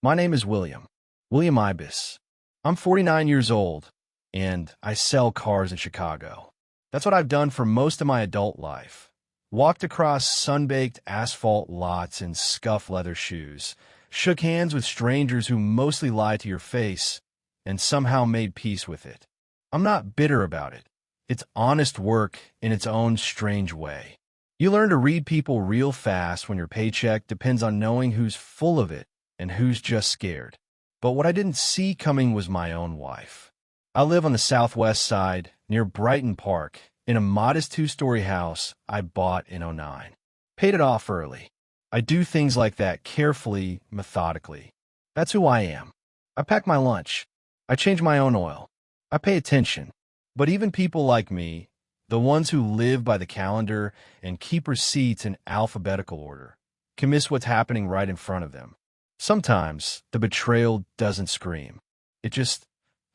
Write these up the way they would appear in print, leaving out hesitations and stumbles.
My name is William Ibis. I'm 49 years old, and I sell cars in Chicago. That's what I've done for most of my adult life. Walked across sun-baked asphalt lots in scuffed leather shoes, shook hands with strangers who mostly lie to your face, and somehow made peace with it. I'm not bitter about it. It's honest work in its own strange way. You learn to read people real fast when your paycheck depends on knowing who's full of it and who's just scared. But what I didn't see coming was my own wife. I live on the southwest side, near Brighton Park, in a modest two-story house I bought in '09. Paid it off early. I do things like that carefully, methodically. That's who I am. I pack my lunch. I change my own oil. I pay attention. But even people like me, the ones who live by the calendar and keep receipts in alphabetical order, can miss what's happening right in front of them. Sometimes the betrayal doesn't scream. It just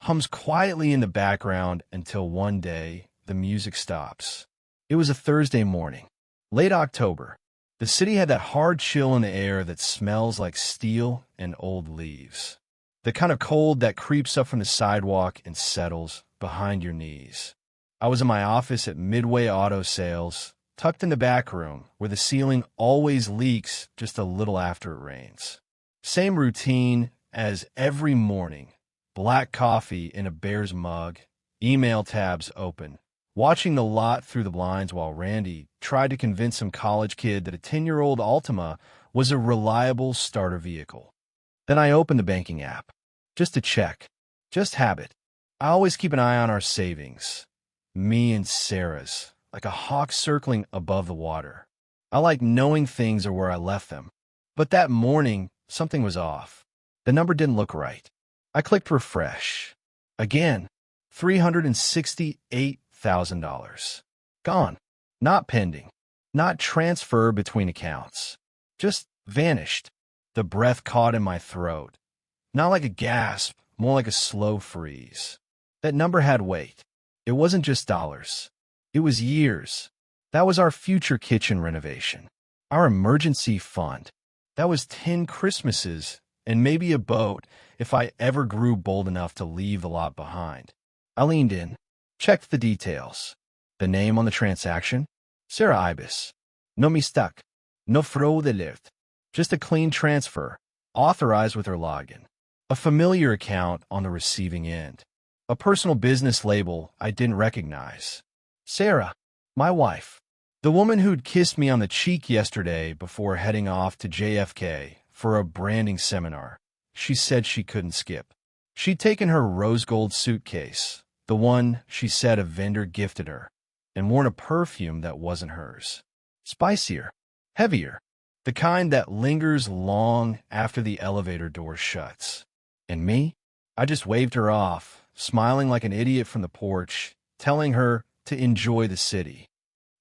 hums quietly in the background until one day the music stops. It was a Thursday morning, late October. The city had that hard chill in the air that smells like steel and old leaves. The kind of cold that creeps up from the sidewalk and settles behind your knees. I was in my office at Midway Auto Sales, tucked in the back room where the ceiling always leaks just a little after it rains. Same routine as every morning. Black coffee in a Bears mug, email tabs open, watching the lot through the blinds while Randy tried to convince some college kid that a 10-year-old Altima was a reliable starter vehicle. Then I opened the banking app, just to check, just habit. I always keep an eye on our savings, me and Sarah's, like a hawk circling above the water. I like knowing things are where I left them. But that morning, something was off. The number didn't look right. I clicked refresh. Again, $368,000. Gone. Not pending. Not transfer between accounts. Just vanished. The breath caught in my throat. Not like a gasp, more like a slow freeze. That number had weight. It wasn't just dollars. It was years. That was our future kitchen renovation. Our emergency fund. That was 10 Christmases and maybe a boat if I ever grew bold enough to leave the lot behind. I leaned in, checked the details. The name on the transaction? Sarah Ibis. No mistake. No fraude alert. Just a clean transfer, authorized with her login. A familiar account on the receiving end. A personal business label I didn't recognize. Sarah, my wife. The woman who'd kissed me on the cheek yesterday before heading off to JFK for a branding seminar. She said she couldn't skip. She'd taken her rose gold suitcase, the one she said a vendor gifted her, and worn a perfume that wasn't hers. Spicier, heavier, the kind that lingers long after the elevator door shuts. And me? I just waved her off, smiling like an idiot from the porch, telling her to enjoy the city.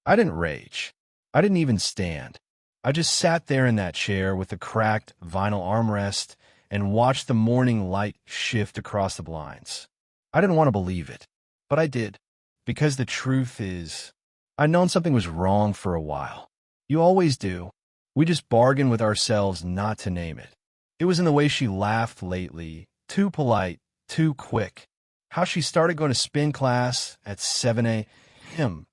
I didn't rage. I didn't even stand. I just sat there in that chair with the cracked vinyl armrest and watched the morning light shift across the blinds. I didn't want to believe it, but I did. Because the truth is, I'd known something was wrong for a while. You always do. We just bargain with ourselves not to name it. It was in the way she laughed lately, too polite, too quick. How she started going to spin class at 7 a.m.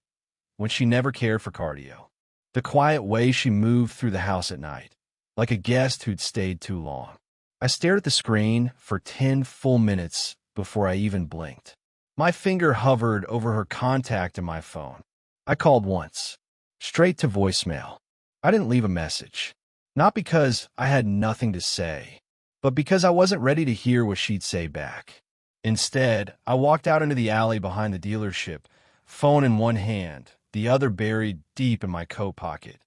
when she never cared for cardio. The quiet way she moved through the house at night, like a guest who'd stayed too long. I stared at the screen for 10 full minutes before I even blinked. My finger hovered over her contact in my phone. I called once, straight to voicemail. I didn't leave a message. Not because I had nothing to say, but because I wasn't ready to hear what she'd say back. Instead, I walked out into the alley behind the dealership, phone in one hand, the other buried deep in my coat pocket.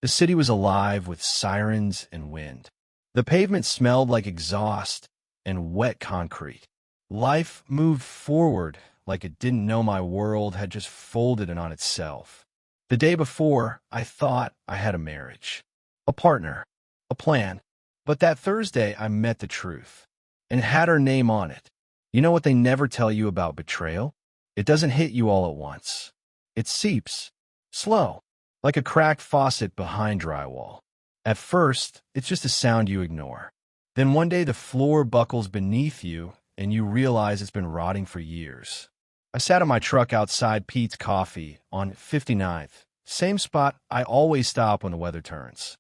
The city was alive with sirens and wind. The pavement smelled like exhaust and wet concrete. Life moved forward like it didn't know my world had just folded in on itself. The day before, I thought I had a marriage, a partner, a plan. But that Thursday, I met the truth and had her name on it. You know what they never tell you about betrayal? It doesn't hit you all at once. It seeps, slow, like a cracked faucet behind drywall. At first, it's just a sound you ignore. Then one day the floor buckles beneath you and you realize it's been rotting for years. I sat in my truck outside Pete's Coffee on 59th, same spot I always stop when the weather turns.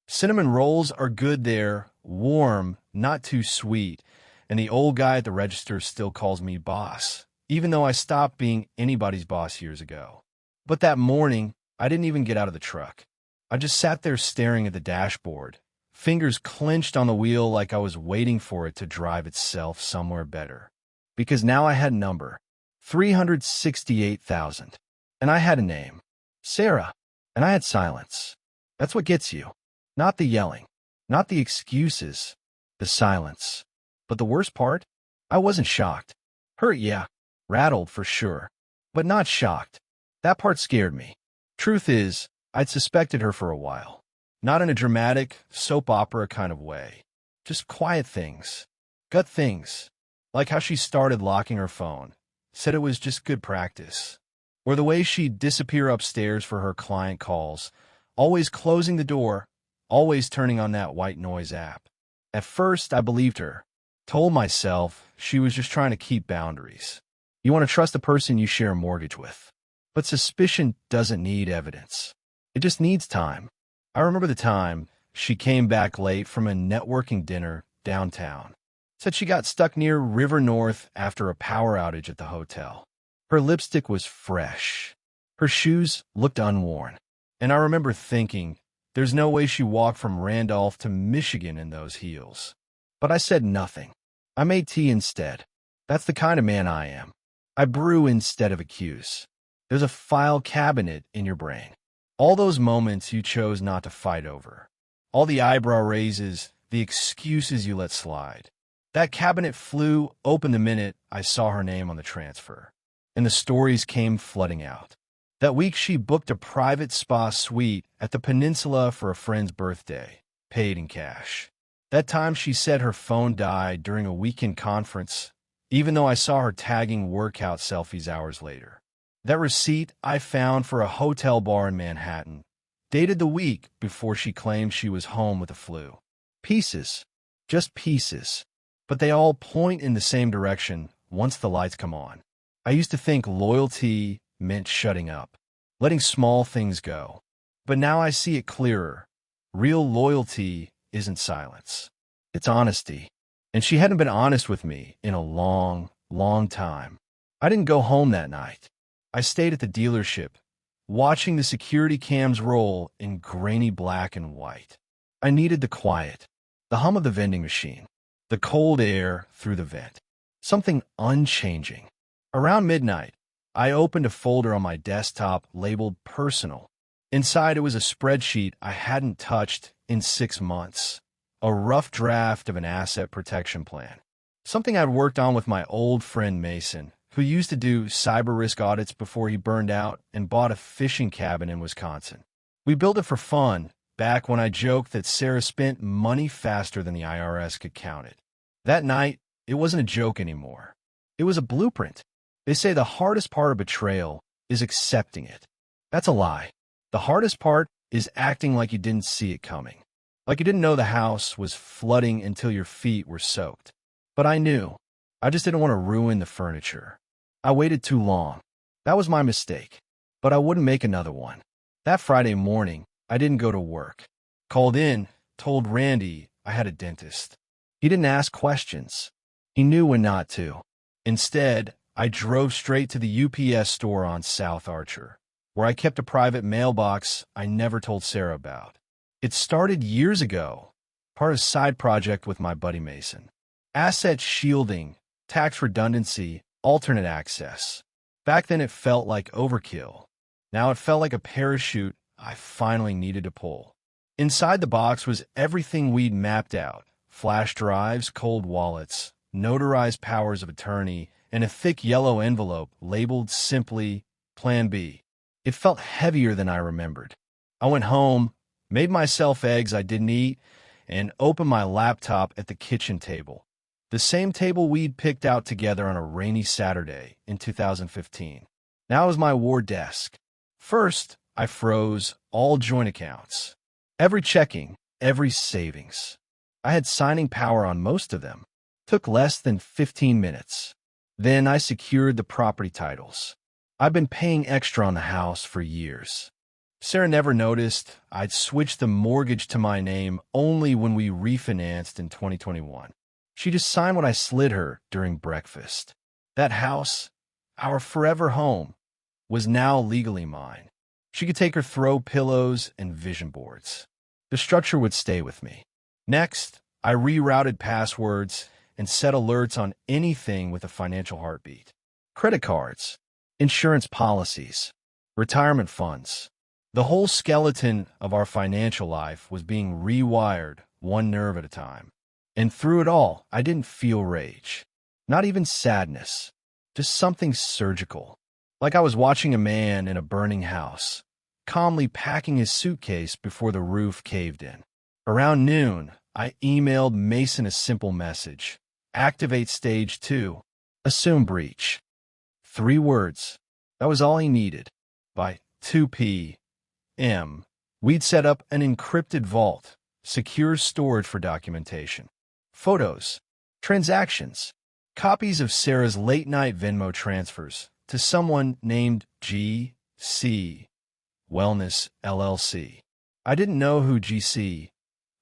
Cinnamon rolls are good there, warm, not too sweet, and the old guy at the register still calls me boss, even though I stopped being anybody's boss years ago. But that morning, I didn't even get out of the truck. I just sat there staring at the dashboard, fingers clenched on the wheel like I was waiting for it to drive itself somewhere better. Because now I had a number, 368,000. And I had a name, Sarah. And I had silence. That's what gets you. Not the yelling, not the excuses, the silence. But the worst part? I wasn't shocked. Hurt, yeah. Rattled, for sure. But not shocked. That part scared me. Truth is, I'd suspected her for a while. Not in a dramatic, soap opera kind of way. Just quiet things. Gut things. Like how she started locking her phone. Said it was just good practice. Or the way she'd disappear upstairs for her client calls. Always closing the door. Always turning on that white noise app. At first, I believed her. Told myself she was just trying to keep boundaries. You want to trust the person you share a mortgage with. But suspicion doesn't need evidence. It just needs time. I remember the time she came back late from a networking dinner downtown. Said she got stuck near River North after a power outage at the hotel. Her lipstick was fresh. Her shoes looked unworn. And I remember thinking, there's no way she walked from Randolph to Michigan in those heels. But I said nothing. I made tea instead. That's the kind of man I am. I brew instead of accuse. There's a file cabinet in your brain. All those moments you chose not to fight over. All the eyebrow raises, the excuses you let slide. That cabinet flew open the minute I saw her name on the transfer. And the stories came flooding out. That week she booked a private spa suite at the Peninsula for a friend's birthday, paid in cash. That time she said her phone died during a weekend conference, even though I saw her tagging workout selfies hours later. That receipt I found for a hotel bar in Manhattan, dated the week before she claimed she was home with the flu. Pieces, just pieces, but they all point in the same direction once the lights come on. I used to think loyalty meant shutting up, letting small things go. But now I see it clearer. Real loyalty isn't silence. It's honesty. And she hadn't been honest with me in a long, long time. I didn't go home that night. I stayed at the dealership, watching the security cams roll in grainy black and white. I needed the quiet, the hum of the vending machine, the cold air through the vent. Something unchanging. Around midnight, I opened a folder on my desktop labeled Personal. Inside it was a spreadsheet I hadn't touched in 6 months. A rough draft of an asset protection plan. Something I'd worked on with my old friend Mason, who used to do cyber risk audits before he burned out and bought a fishing cabin in Wisconsin. We built it for fun, back when I joked that Sarah spent money faster than the IRS could count it. That night, it wasn't a joke anymore. It was a blueprint. They say the hardest part of betrayal is accepting it. That's a lie. The hardest part is acting like you didn't see it coming. Like you didn't know the house was flooding until your feet were soaked. But I knew. I just didn't want to ruin the furniture. I waited too long. That was my mistake. But I wouldn't make another one. That Friday morning, I didn't go to work. Called in, told Randy I had a dentist. He didn't ask questions. He knew when not to. Instead, I drove straight to the UPS store on South Archer, where I kept a private mailbox I never told Sarah about. It started years ago, part of a side project with my buddy Mason. Asset shielding, tax redundancy, alternate access. Back then it felt like overkill. Now it felt like a parachute I finally needed to pull. Inside the box was everything we'd mapped out. Flash drives, cold wallets, notarized powers of attorney, and a thick yellow envelope labeled simply Plan B. It felt heavier than I remembered. I went home, made myself eggs I didn't eat, and opened my laptop at the kitchen table. The same table we'd picked out together on a rainy Saturday in 2015. Now is my war desk. First, I froze all joint accounts. Every checking, every savings. I had signing power on most of them. Took less than 15 minutes. Then I secured the property titles. I've been paying extra on the house for years. Sarah never noticed I'd switched the mortgage to my name only when we refinanced in 2021. She just signed what I slid her during breakfast. That house, our forever home, was now legally mine. She could take her throw pillows and vision boards. The structure would stay with me. Next, I rerouted passwords and set alerts on anything with a financial heartbeat. Credit cards, insurance policies, retirement funds. The whole skeleton of our financial life was being rewired, one nerve at a time. And through it all, I didn't feel rage. Not even sadness. Just something surgical. Like I was watching a man in a burning house, calmly packing his suitcase before the roof caved in. Around noon, I emailed Mason a simple message. Activate stage 2. Assume breach. 3 words. That was all he needed. By 2 p.m., we'd set up an encrypted vault, secure storage for documentation. Photos, transactions, copies of Sarah's late-night Venmo transfers to someone named G.C. Wellness LLC. I didn't know who G.C.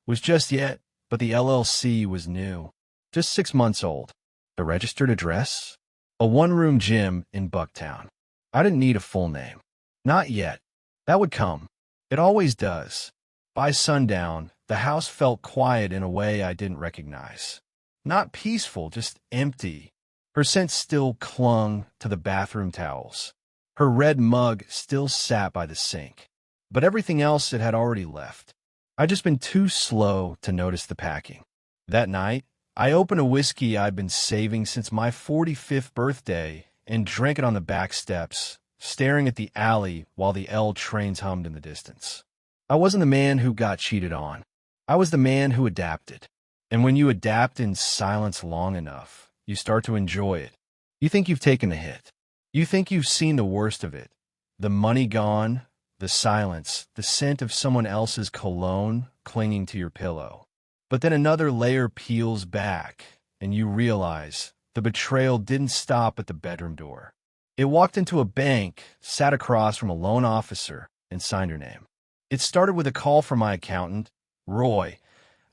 was just yet, but the LLC was new. Just 6 months old. The registered address? A one-room gym in Bucktown. I didn't need a full name. Not yet. That would come. It always does. By sundown, the house felt quiet in a way I didn't recognize. Not peaceful, just empty. Her scent still clung to the bathroom towels. Her red mug still sat by the sink. But everything else it had already left. I'd just been too slow to notice the packing. That night, I opened a whiskey I'd been saving since my 45th birthday and drank it on the back steps, staring at the alley while the L trains hummed in the distance. I wasn't the man who got cheated on. I was the man who adapted. And when you adapt in silence long enough, you start to enjoy it. You think you've taken a hit. You think you've seen the worst of it. The money gone, the silence, the scent of someone else's cologne clinging to your pillow. But then another layer peels back, and you realize the betrayal didn't stop at the bedroom door. It walked into a bank, sat across from a loan officer, and signed her name. It started with a call from my accountant, Roy,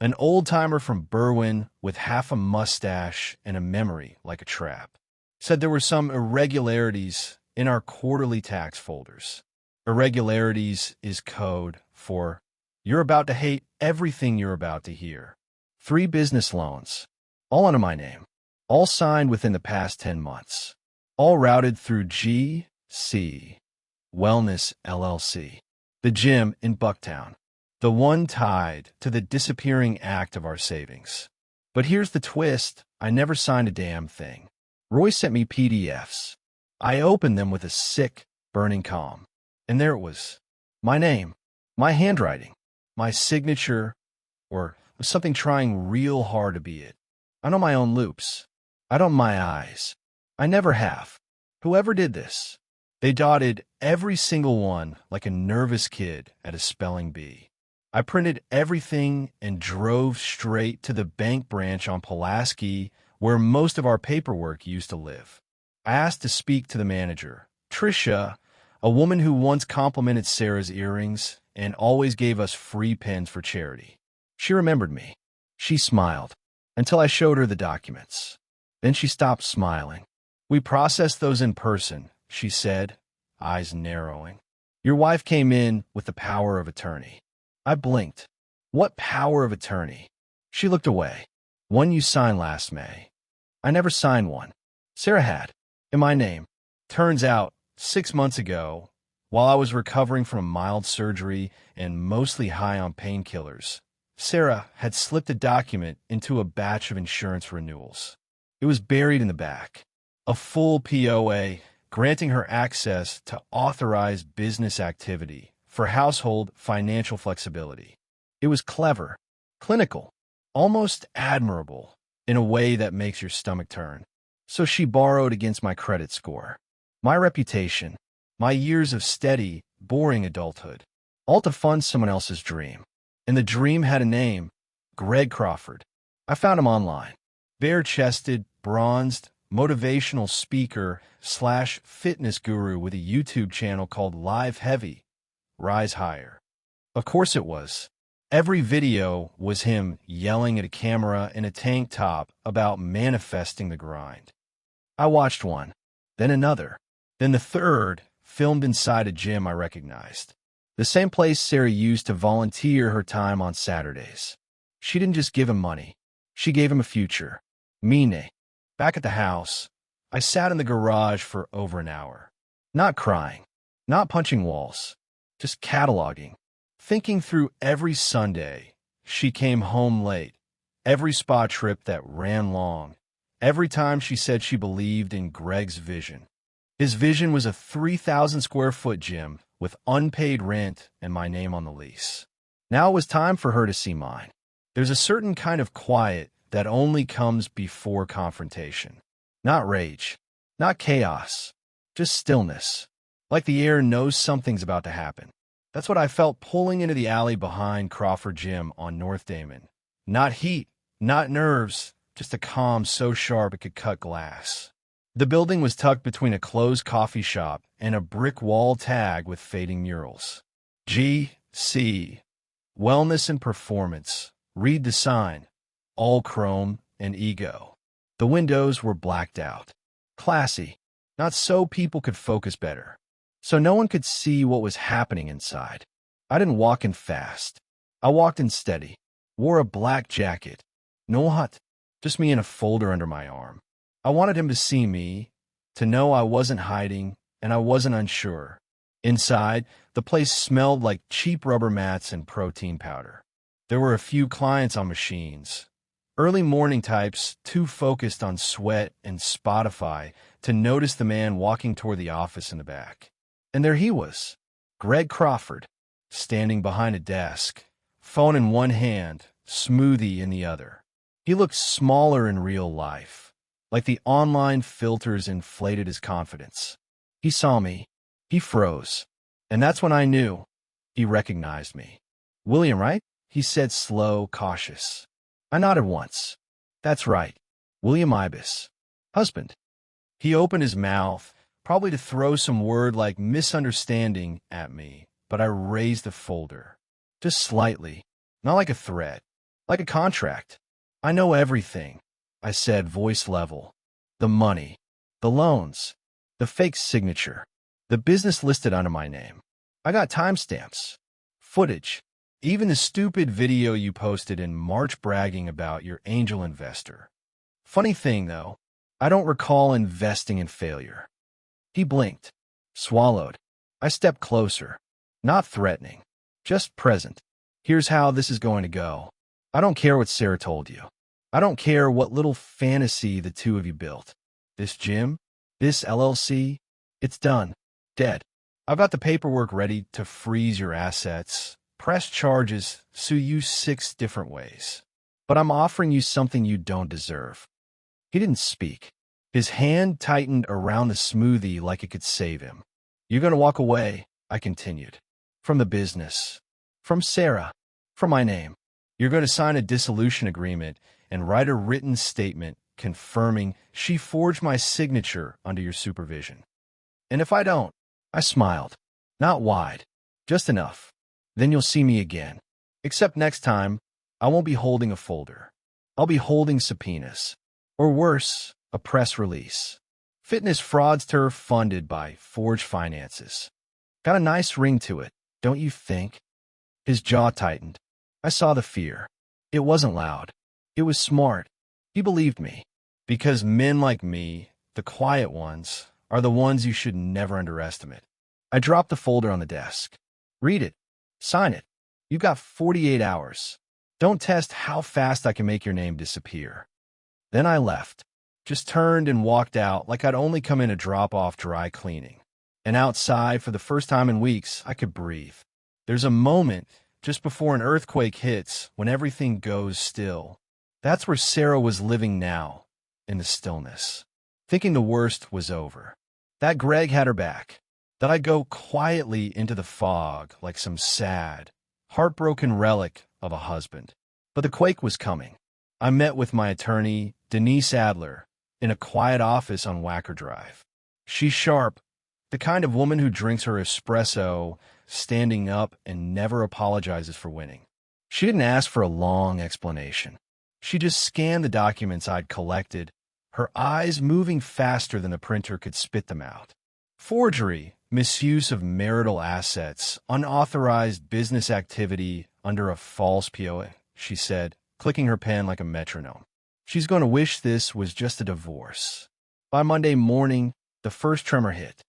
an old-timer from Berwyn with half a mustache and a memory like a trap. Said there were some irregularities in our quarterly tax folders. Irregularities is code for you're about to hate everything you're about to hear. 3 business loans, all under my name, all signed within the past 10 months, all routed through G.C. Wellness LLC, the gym in Bucktown, the one tied to the disappearing act of our savings. But here's the twist. I never signed a damn thing. Roy sent me PDFs. I opened them with a sick, burning calm. And there it was. My name, my handwriting, my signature, or something trying real hard to be it. I know my own loops. I don't my eyes. I never have. Whoever did this, they dotted every single one like a nervous kid at a spelling bee. I printed everything and drove straight to the bank branch on Pulaski, where most of our paperwork used to live. I asked to speak to the manager, Tricia, a woman who once complimented Sarah's earrings and always gave us free pens for charity. She remembered me. She smiled until I showed her the documents. Then she stopped smiling. We processed those in person, she said, eyes narrowing. Your wife came in with the power of attorney. I blinked. What power of attorney? She looked away. One you signed last May. I never signed one. Sarah had, in my name. Turns out, 6 months ago, while I was recovering from a mild surgery and mostly high on painkillers, Sarah had slipped a document into a batch of insurance renewals. It was buried in the back. A full POA granting her access to authorized business activity for household financial flexibility. It was clever, clinical, almost admirable in a way that makes your stomach turn. So she borrowed against my credit score, my reputation, my years of steady, boring adulthood, all to fund someone else's dream. And the dream had a name, Greg Crawford. I found him online. Bare-chested, bronzed, motivational speaker / fitness guru with a YouTube channel called Live Heavy, Rise Higher. Of course it was. Every video was him yelling at a camera in a tank top about manifesting the grind. I watched one, then another, then the third, filmed inside a gym I recognized. The same place Sarah used to volunteer her time on Saturdays. She didn't just give him money. She gave him a future. Mine. Back at the house, I sat in the garage for over an hour. Not crying, not punching walls, just cataloging, thinking through every Sunday she came home late, every spa trip that ran long, every time she said she believed in Greg's vision. His vision was a 3,000 square foot gym with unpaid rent and my name on the lease. Now it was time for her to see mine. There's a certain kind of quiet that only comes before confrontation. Not rage, not chaos, just stillness. Like the air knows something's about to happen. That's what I felt pulling into the alley behind Crawford Gym on North Damon. Not heat, not nerves, just a calm so sharp it could cut glass. The building was tucked between a closed coffee shop and a brick wall tag with fading murals. G.C. Wellness and Performance. Read the sign. All chrome and ego. The windows were blacked out. Classy. Not so people could focus better. So no one could see what was happening inside. I didn't walk in fast. I walked in steady. Wore a black jacket. No hut. Just me and a folder under my arm. I wanted him to see me, to know I wasn't hiding, and I wasn't unsure. Inside, the place smelled like cheap rubber mats and protein powder. There were a few clients on machines. Early morning types, too focused on sweat and Spotify to notice the man walking toward the office in the back. And there he was, Greg Crawford, standing behind a desk, phone in one hand, smoothie in the other. He looked smaller in real life, like the online filters inflated his confidence. He saw me. He froze. And that's when I knew. He recognized me. "William, right?" he said, slow, cautious. I nodded once. "That's right. William Ibis. Husband." He opened his mouth, probably to throw some word like misunderstanding at me, but I raised the folder. Just slightly. Not like a threat. Like a contract. "I know everything," I said, voice level. "The money. The loans. The fake signature. The business listed under my name. I got timestamps. Footage. Even the stupid video you posted in March bragging about your angel investor. Funny thing, though, I don't recall investing in failure." He blinked. Swallowed. I stepped closer. Not threatening. Just present. "Here's how this is going to go. I don't care what Sarah told you. I don't care what little fantasy the two of you built. This gym, this LLC, it's done. Dead. I've got the paperwork ready to freeze your assets, press charges, sue you 6 different ways. But I'm offering you something you don't deserve." He didn't speak. His hand tightened around the smoothie like it could save him. "You're going to walk away," I continued. "From the business. From Sarah. From my name. You're going to sign a dissolution agreement and write a written statement confirming she forged my signature under your supervision. And if I don't," I smiled. Not wide. Just enough. "Then you'll see me again. Except next time, I won't be holding a folder. I'll be holding subpoenas. Or worse, a press release. Fitness fraudster funded by forged finances. Got a nice ring to it, don't you think?" His jaw tightened. I saw the fear. It wasn't loud. It was smart. He believed me. Because men like me, the quiet ones, are the ones you should never underestimate. I dropped the folder on the desk. "Read it. Sign it. You've got 48 hours. Don't test how fast I can make your name disappear." Then I left. Just turned and walked out like I'd only come in to drop off dry cleaning. And outside, for the first time in weeks, I could breathe. There's a moment just before an earthquake hits when everything goes still. That's where Sarah was living now, in the stillness, thinking the worst was over. That Greg had her back. That I'd go quietly into the fog like some sad, heartbroken relic of a husband. But the quake was coming. I met with my attorney, Denise Adler, in a quiet office on Wacker Drive. She's sharp, the kind of woman who drinks her espresso, standing up, and never apologizes for winning. She didn't ask for a long explanation. She just scanned the documents I'd collected, her eyes moving faster than the printer could spit them out. Forgery, misuse of marital assets, unauthorized business activity under a false POA, she said, clicking her pen like a metronome. She's going to wish this was just a divorce. By Monday morning, the first tremor hit.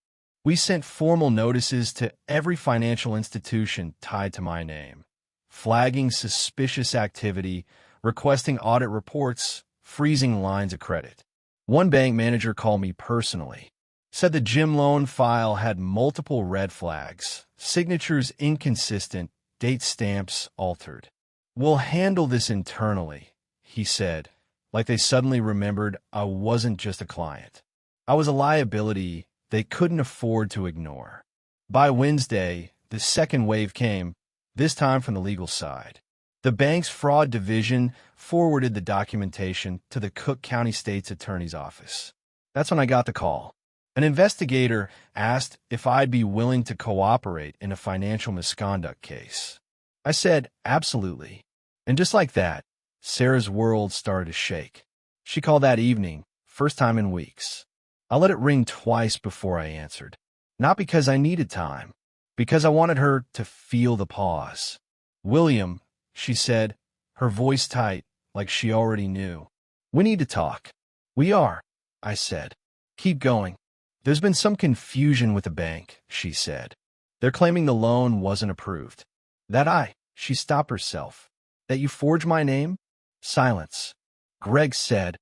We sent formal notices to every financial institution tied to my name, flagging suspicious activity, requesting audit reports, freezing lines of credit. One bank manager called me personally, said the gym loan file had multiple red flags, signatures inconsistent, date stamps altered. "We'll handle this internally," he said, like they suddenly remembered I wasn't just a client. I was a liability they couldn't afford to ignore. By Wednesday, the second wave came, this time from the legal side. The bank's fraud division forwarded the documentation to the Cook County State's Attorney's Office. That's when I got the call. An investigator asked if I'd be willing to cooperate in a financial misconduct case. I said, absolutely. And just like that, Sarah's world started to shake. She called that evening, first time in weeks. I let it ring twice before I answered. Not because I needed time, because I wanted her to feel the pause. "William," she said, her voice tight, like she already knew. "We need to talk." "We are," I said. "Keep going." "There's been some confusion with the bank," she said. "They're claiming the loan wasn't approved." She stopped herself. "That you forged my name?" Silence. Greg said.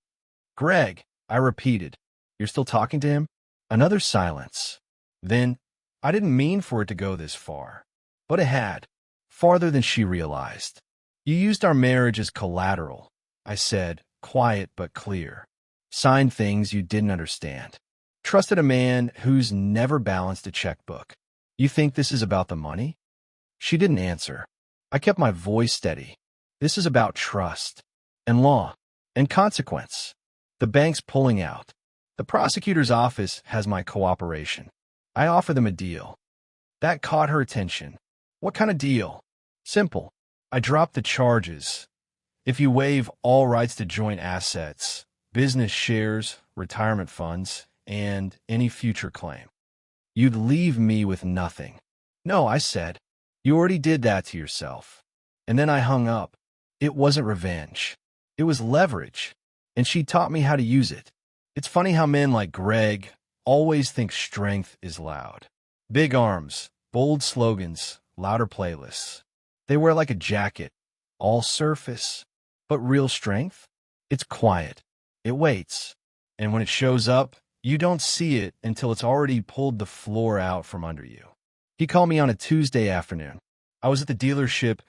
"Greg," I repeated. "You're still talking to him?" Another silence. Then, I didn't mean for it to go this far. But it had. Farther than she realized. "You used our marriage as collateral," I said, quiet but clear. "Signed things you didn't understand. Trusted a man who's never balanced a checkbook. You think this is about the money?" She didn't answer. I kept my voice steady. "This is about trust, and law, and consequence. The bank's pulling out. The prosecutor's office has my cooperation. I offer them a deal." That caught her attention. "What kind of deal?" "Simple. I drop the charges. If you waive all rights to joint assets, business shares, retirement funds, and any future claim, you'd leave me with nothing." "No," I said. "You already did that to yourself." And then I hung up. It wasn't revenge. It was leverage. And she taught me how to use it. It's funny how men like Greg always think strength is loud. Big arms, bold slogans, louder playlists. They wear like a jacket, all surface. But real strength? It's quiet. It waits. And when it shows up, you don't see it until it's already pulled the floor out from under you. He called me on a Tuesday afternoon. I was at the dealership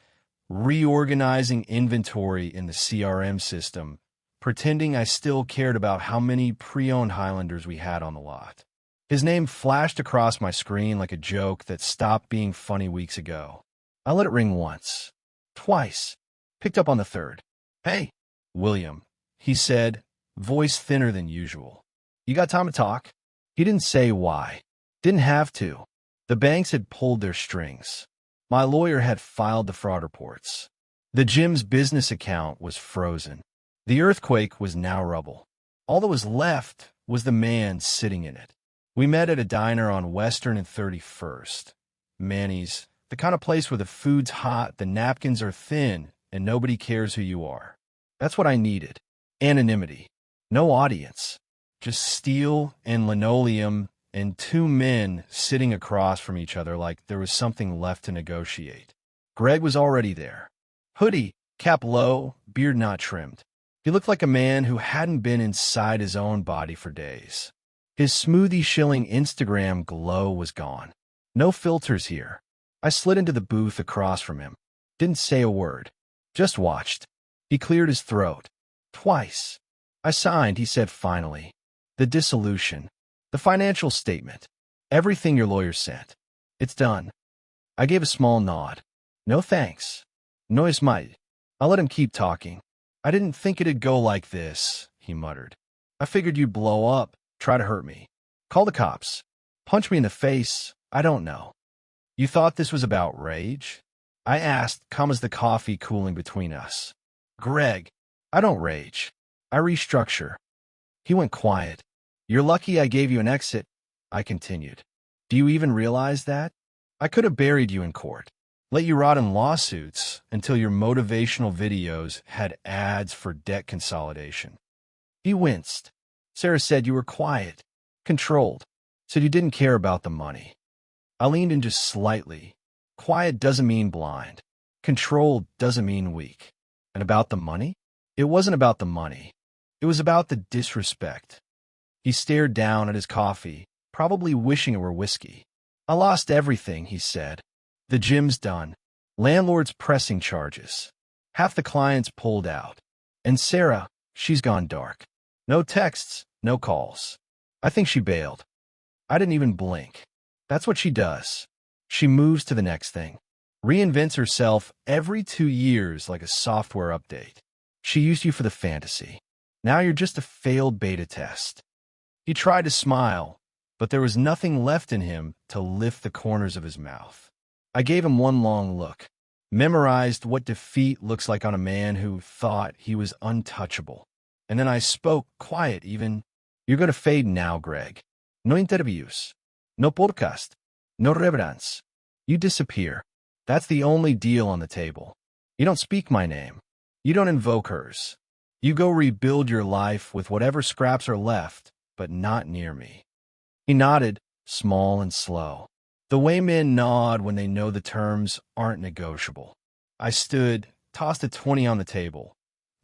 reorganizing inventory in the CRM system, pretending I still cared about how many pre-owned Highlanders we had on the lot. His name flashed across my screen like a joke that stopped being funny weeks ago. I let it ring once, twice, picked up on the third. "Hey, William," he said, voice thinner than usual. "You got time to talk?" He didn't say why. Didn't have to. The banks had pulled their strings. My lawyer had filed the fraud reports. The gym's business account was frozen. The earthquake was now rubble. All that was left was the man sitting in it. We met at a diner on Western and 31st. Manny's, the kind of place where the food's hot, the napkins are thin, and nobody cares who you are. That's what I needed. Anonymity. No audience. Just steel and linoleum and two men sitting across from each other like there was something left to negotiate. Greg was already there. Hoodie, cap low, beard not trimmed. He looked like a man who hadn't been inside his own body for days. His smoothie-shilling Instagram glow was gone. No filters here. I slid into the booth across from him. Didn't say a word. Just watched. He cleared his throat. Twice. I signed, he said finally. The dissolution. The financial statement. Everything your lawyer sent. It's done. I gave a small nod. No thanks. No es might. I let him keep talking. I didn't think it'd go like this, he muttered. I figured you'd blow up, try to hurt me. Call the cops. Punch me in the face, I don't know. You thought this was about rage? I asked, calm as the coffee cooling between us. Greg, I don't rage. I restructure. He went quiet. You're lucky I gave you an exit, I continued. Do you even realize that? I could have buried you in court, let you rot in lawsuits until your motivational videos had ads for debt consolidation. He winced. Sarah said you were quiet, controlled, said you didn't care about the money. I leaned in just slightly. Quiet doesn't mean blind. Controlled doesn't mean weak. And about the money? It wasn't about the money. It was about the disrespect. He stared down at his coffee, probably wishing it were whiskey. I lost everything, he said. The gym's done. Landlord's pressing charges. Half the clients pulled out. And Sarah, she's gone dark. No texts, no calls. I think she bailed. I didn't even blink. That's what she does. She moves to the next thing. Reinvents herself every 2 years like a software update. She used you for the fantasy. Now you're just a failed beta test. He tried to smile, but there was nothing left in him to lift the corners of his mouth. I gave him one long look, memorized what defeat looks like on a man who thought he was untouchable. And then I spoke, quiet even. You're going to fade now, Greg. No interviews. No podcast. No reverence. You disappear. That's the only deal on the table. You don't speak my name. You don't invoke hers. You go rebuild your life with whatever scraps are left, but not near me. He nodded, small and slow. The way men nod when they know the terms aren't negotiable. I stood, tossed a 20 on the table.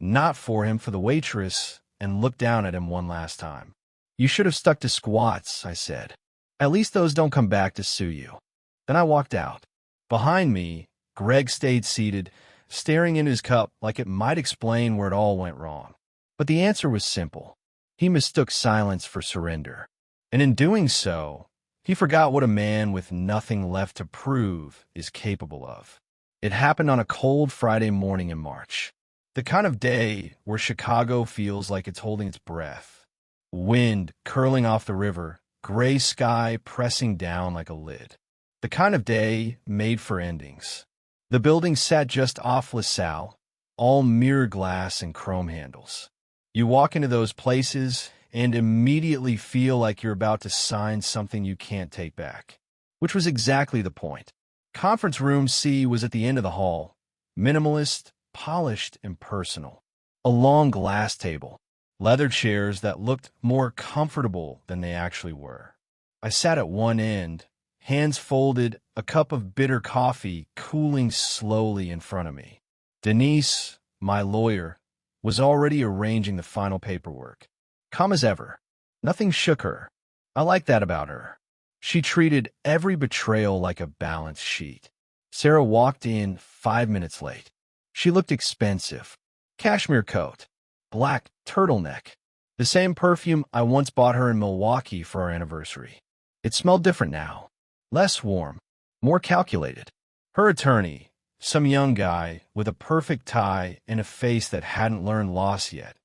Not for him, for the waitress, and looked down at him one last time. You should have stuck to squats, I said. At least those don't come back to sue you. Then I walked out. Behind me, Greg stayed seated, staring into his cup like it might explain where it all went wrong. But the answer was simple. He mistook silence for surrender. And in doing so, he forgot what a man with nothing left to prove is capable of. It happened on a cold Friday morning in March. The kind of day where Chicago feels like it's holding its breath. Wind curling off the river, gray sky pressing down like a lid. The kind of day made for endings. The building sat just off LaSalle, all mirror glass and chrome handles. You walk into those places and immediately feel like you're about to sign something you can't take back, which was exactly the point. Conference room C was at the end of the hall, minimalist, polished, and personal. A long glass table, leather chairs that looked more comfortable than they actually were. I sat at one end, hands folded, a cup of bitter coffee cooling slowly in front of me. Denise, my lawyer, was already arranging the final paperwork. Calm as ever. Nothing shook her. I like that about her. She treated every betrayal like a balance sheet. Sarah walked in 5 minutes late. She looked expensive. Cashmere coat. Black turtleneck. The same perfume I once bought her in Milwaukee for our anniversary. It smelled different now. Less warm. More calculated. Her attorney, some young guy with a perfect tie and a face that hadn't learned loss yet,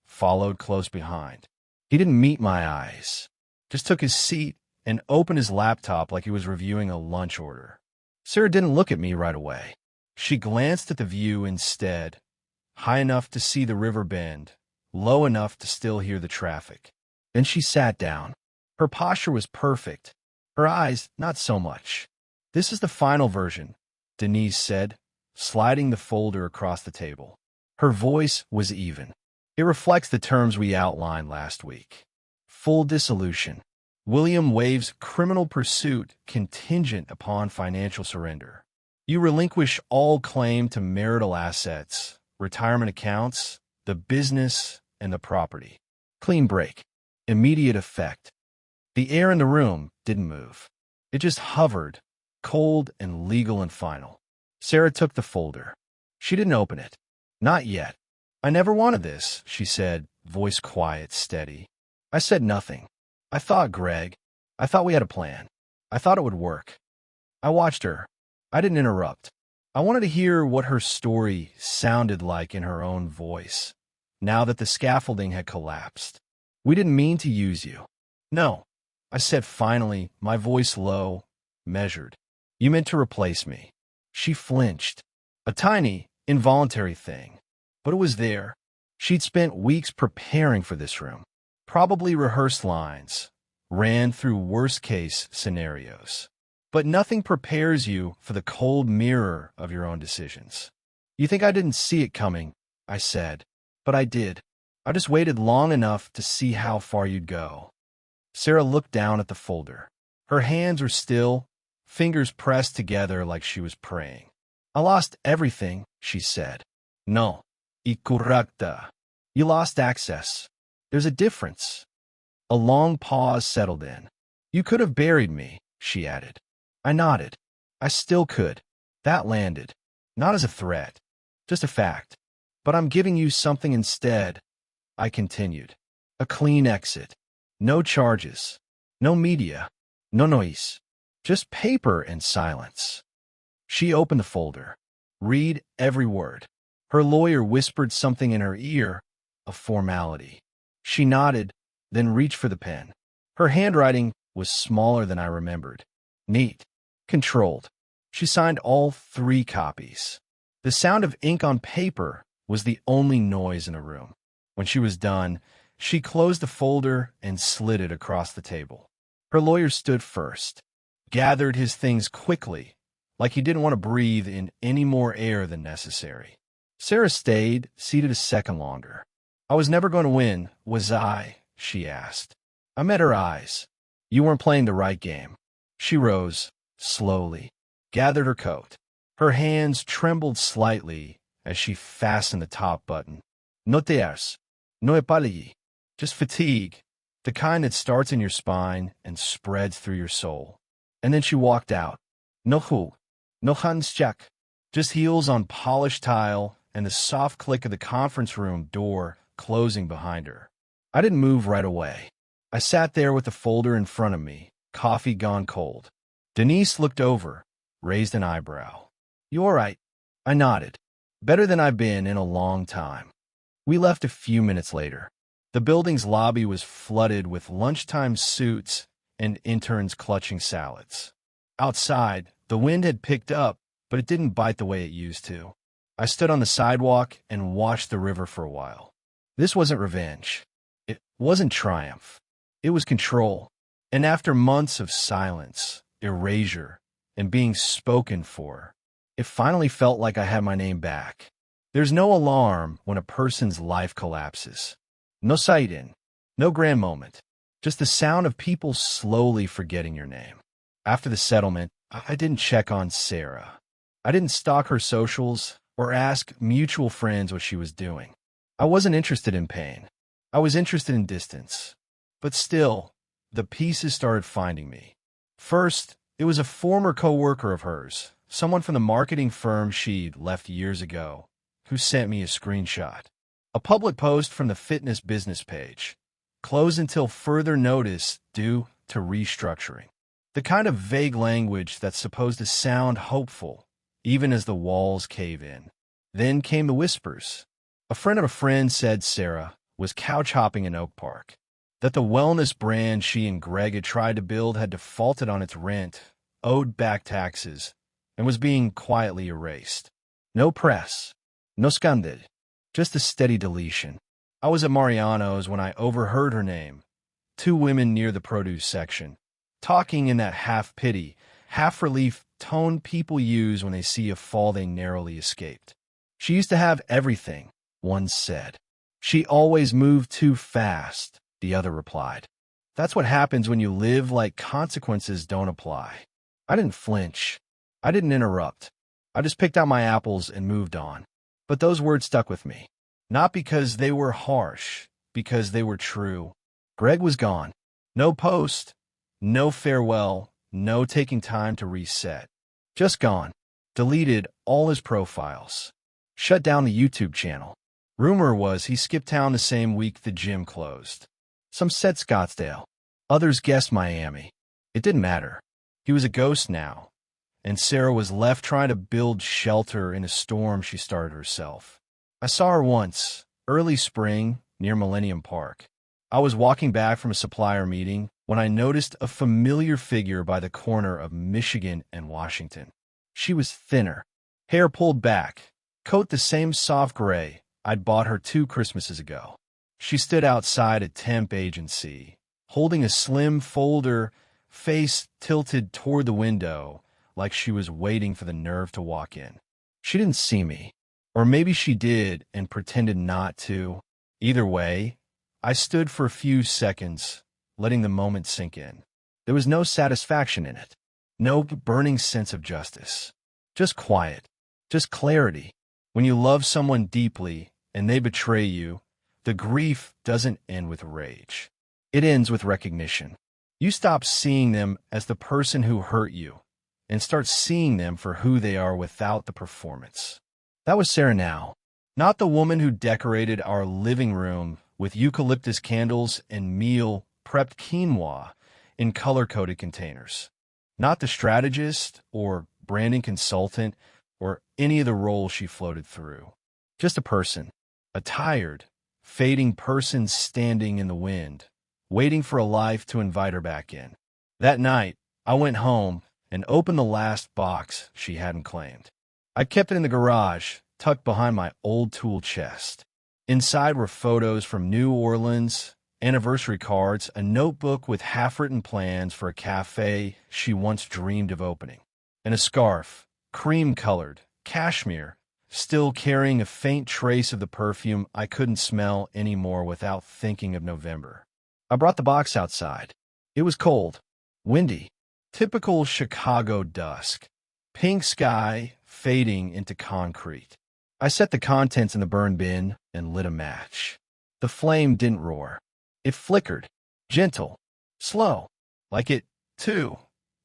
followed close behind. He didn't meet my eyes. Just took his seat and opened his laptop like he was reviewing a lunch order. Sarah didn't look at me right away. She glanced at the view instead, high enough to see the river bend, low enough to still hear the traffic. Then she sat down. Her posture was perfect. Her eyes, not so much. This is the final version, Denise said, sliding the folder across the table. Her voice was even. It reflects the terms we outlined last week. Full dissolution. William waives criminal pursuit contingent upon financial surrender. You relinquish all claim to marital assets, retirement accounts, the business, and the property. Clean break. Immediate effect. The air in the room didn't move. It just hovered, cold and legal and final. Sarah took the folder. She didn't open it. Not yet. I never wanted this, she said, voice quiet, steady. I said nothing. I thought, Greg. I thought we had a plan. I thought it would work. I watched her. I didn't interrupt. I wanted to hear what her story sounded like in her own voice, now that the scaffolding had collapsed. We didn't mean to use you. No, I said finally, my voice low, measured. You meant to replace me. She flinched. A tiny, involuntary thing. But it was there. She'd spent weeks preparing for this room. Probably rehearsed lines. Ran through worst-case scenarios. But nothing prepares you for the cold mirror of your own decisions. You think I didn't see it coming, I said. But I did. I just waited long enough to see how far you'd go. Sarah looked down at the folder. Her hands were still, fingers pressed together like she was praying. I lost everything, she said. No, incorrecta. You lost access. There's a difference. A long pause settled in. You could have buried me, she added. I nodded. I still could. That landed. Not as a threat, just a fact. But I'm giving you something instead, I continued. A clean exit. No charges. No media. No noise. Just paper and silence. She opened the folder. Read every word. Her lawyer whispered something in her ear, a formality. She nodded, then reached for the pen. Her handwriting was smaller than I remembered. Neat. Controlled. She signed all 3 copies. The sound of ink on paper was the only noise in the room. When she was done, she closed the folder and slid it across the table. Her lawyer stood first, gathered his things quickly, like he didn't want to breathe in any more air than necessary. Sarah stayed, seated a second longer. I was never going to win, was I? She asked. I met her eyes. You weren't playing the right game. She rose, slowly, gathered her coat. Her hands trembled slightly as she fastened the top button. No tears, no epalyi, just fatigue, the kind that starts in your spine and spreads through your soul. And then she walked out. No hu, no handsjak, just heels on polished tile and the soft click of the conference room door closing behind her. I didn't move right away. I sat there with the folder in front of me, coffee gone cold. Denise looked over, raised an eyebrow. You all right? I nodded. Better than I've been in a long time. We left a few minutes later. The building's lobby was flooded with lunchtime suits and interns clutching salads. Outside, the wind had picked up, but it didn't bite the way it used to. I stood on the sidewalk and watched the river for a while. This wasn't revenge. It wasn't triumph. It was control. And after months of silence, erasure, and being spoken for, it finally felt like I had my name back. There's no alarm when a person's life collapses. No sight-in, no grand moment, just the sound of people slowly forgetting your name. After the settlement, I didn't check on Sarah. I didn't stalk her socials or ask mutual friends what she was doing. I wasn't interested in pain. I was interested in distance. But still, the pieces started finding me. First, it was a former coworker of hers, someone from the marketing firm she'd left years ago, who sent me a screenshot. A public post from the fitness business page, closed until further notice due to restructuring. The kind of vague language that's supposed to sound hopeful, even as the walls cave in. Then came the whispers. A friend of a friend said Sarah was couch hopping in Oak Park, that the wellness brand she and Greg had tried to build had defaulted on its rent, owed back taxes, and was being quietly erased. No press, no scandal, just a steady deletion. I was at Mariano's when I overheard her name, 2 women near the produce section, talking in that half-pity, half-relief tone people use when they see a fall they narrowly escaped. She used to have everything, one said. She always moved too fast, the other replied. That's what happens when you live like consequences don't apply. I didn't flinch. I didn't interrupt. I just picked out my apples and moved on. But those words stuck with me. Not because they were harsh, because they were true. Greg was gone. No post, no farewell, no taking time to reset. Just gone. Deleted all his profiles. Shut down the YouTube channel. Rumor was he skipped town the same week the gym closed. Some said Scottsdale. Others guessed Miami. It didn't matter. He was a ghost now. and Sarah was left trying to build shelter in a storm she started herself. I saw her once, early spring, near Millennium Park. I was walking back from a supplier meeting when I noticed a familiar figure by the corner of Michigan and Washington. She was thinner, hair pulled back, coat the same soft gray I'd bought her 2 Christmases ago. She stood outside a temp agency, holding a slim folder, face tilted toward the window, like she was waiting for the nerve to walk in. She didn't see me, or maybe she did and pretended not to. Either way, I stood for a few seconds, letting the moment sink in. There was no satisfaction in it, no burning sense of justice. Just quiet, just clarity. When you love someone deeply and they betray you, the grief doesn't end with rage. It ends with recognition. You stop seeing them as the person who hurt you and start seeing them for who they are without the performance. That was Sarah now, not the woman who decorated our living room with eucalyptus candles and meal-prepped quinoa in color-coded containers. Not the strategist or branding consultant or any of the roles she floated through. Just a person, a tired, fading person standing in the wind, waiting for a life to invite her back in. That night, I went home and opened the last box she hadn't claimed. I kept it in the garage, tucked behind my old tool chest. Inside were photos from New Orleans, anniversary cards, a notebook with half-written plans for a cafe she once dreamed of opening, and a scarf, cream-colored, cashmere, still carrying a faint trace of the perfume I couldn't smell anymore without thinking of November. I brought the box outside. It was cold, windy, typical Chicago dusk, pink sky fading into concrete. I set the contents in the burn bin and lit a match. The flame didn't roar. It flickered, gentle, slow, like it, too,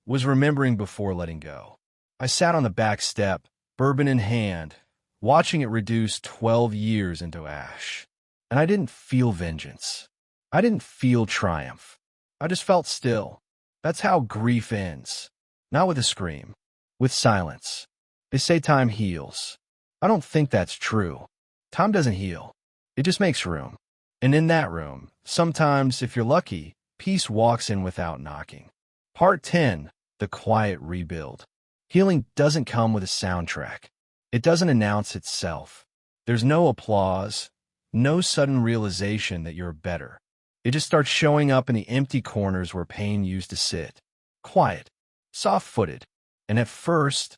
was remembering before letting go. I sat on the back step, bourbon in hand, watching it reduce 12 years into ash. And I didn't feel vengeance. I didn't feel triumph. I just felt still. That's how grief ends. Not with a scream, with silence. They say time heals. I don't think that's true. Time doesn't heal. It just makes room. And in that room, sometimes, if you're lucky, peace walks in without knocking. Part 10, The Quiet Rebuild. Healing doesn't come with a soundtrack. It doesn't announce itself. There's no applause, no sudden realization that you're better. It just starts showing up in the empty corners where pain used to sit. Quiet, soft-footed, and at first,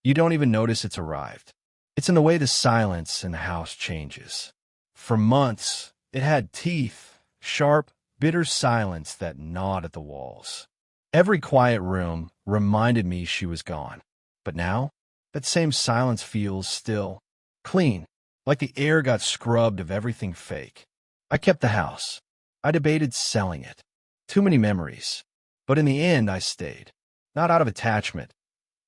you don't even notice it's arrived. It's in the way the silence in the house changes. For months, it had teeth, sharp, bitter silence that gnawed at the walls. Every quiet room reminded me she was gone. But now, that same silence feels still, clean, like the air got scrubbed of everything fake. I kept the house. I debated selling it. Too many memories. But in the end, I stayed. Not out of attachment,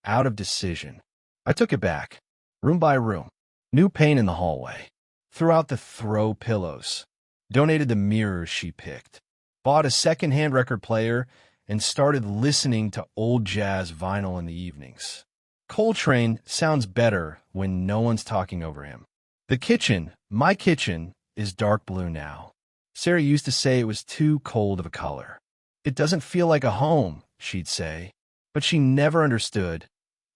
out of decision. I took it back, room by room. New paint in the hallway. Threw out the throw pillows. Donated the mirrors she picked. Bought a second-hand record player and started listening to old jazz vinyl in the evenings. Coltrane sounds better when no one's talking over him. The kitchen, my kitchen, is dark blue now. Sarah used to say it was too cold of a color. It doesn't feel like a home, she'd say. But she never understood.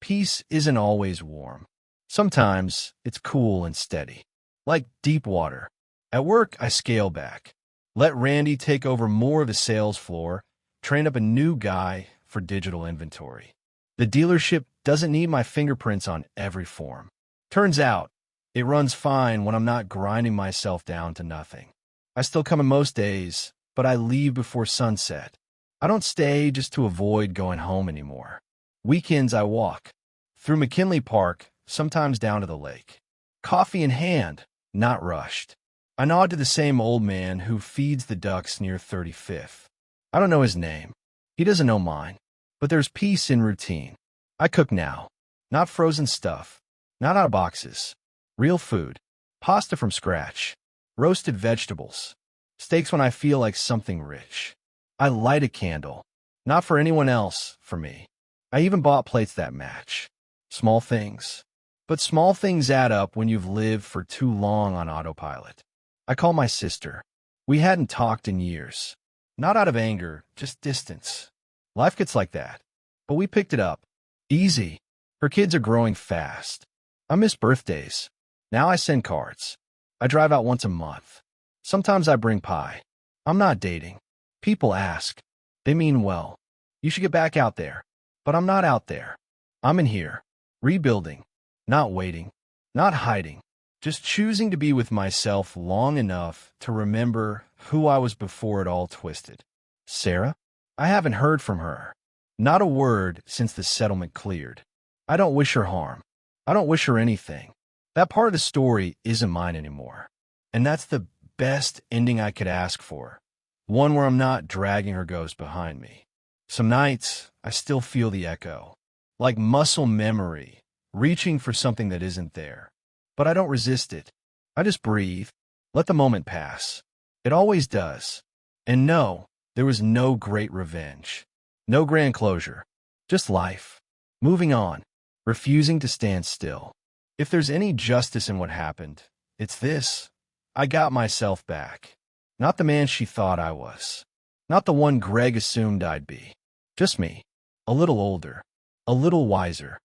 Peace isn't always warm. Sometimes it's cool and steady, like deep water. At work, I scale back. Let Randy take over more of the sales floor, train up a new guy for digital inventory. The dealership doesn't need my fingerprints on every form. Turns out, it runs fine when I'm not grinding myself down to nothing. I still come in most days, but I leave before sunset. I don't stay just to avoid going home anymore. Weekends I walk. Through McKinley Park, sometimes down to the lake. Coffee in hand, not rushed. I nod to the same old man who feeds the ducks near 35th. I don't know his name. He doesn't know mine. But there's peace in routine. I cook now. Not frozen stuff. Not out of boxes. Real food. Pasta from scratch. Roasted vegetables. Steaks when I feel like something rich. I light a candle. Not for anyone else, for me. I even bought plates that match. Small things. But small things add up when you've lived for too long on autopilot. I called my sister. We hadn't talked in years. Not out of anger, just distance. Life gets like that. But we picked it up. Easy. Her kids are growing fast. I miss birthdays. Now I send cards. I drive out once a month. Sometimes I bring pie. I'm not dating. People ask. They mean well. You should get back out there. But I'm not out there. I'm in here. Rebuilding. Not waiting. Not hiding. Just choosing to be with myself long enough to remember who I was before it all twisted. Sarah? I haven't heard from her. Not a word since the settlement cleared. I don't wish her harm. I don't wish her anything. That part of the story isn't mine anymore. And that's the best ending I could ask for. One where I'm not dragging her ghost behind me. Some nights, I still feel the echo. Like muscle memory, reaching for something that isn't there. But I don't resist it. I just breathe. Let the moment pass. It always does. And no, there was no great revenge. No grand closure. Just life. Moving on. Refusing to stand still. If there's any justice in what happened, it's this. I got myself back. Not the man she thought I was. Not the one Greg assumed I'd be. Just me. A little older. A little wiser.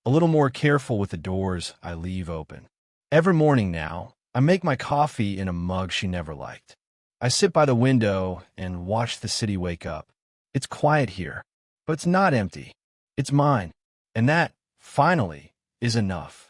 A little more careful with the doors I leave open. Every morning now, I make my coffee in a mug she never liked. I sit by the window and watch the city wake up. It's quiet here, but it's not empty. It's mine. And that, finally, is enough.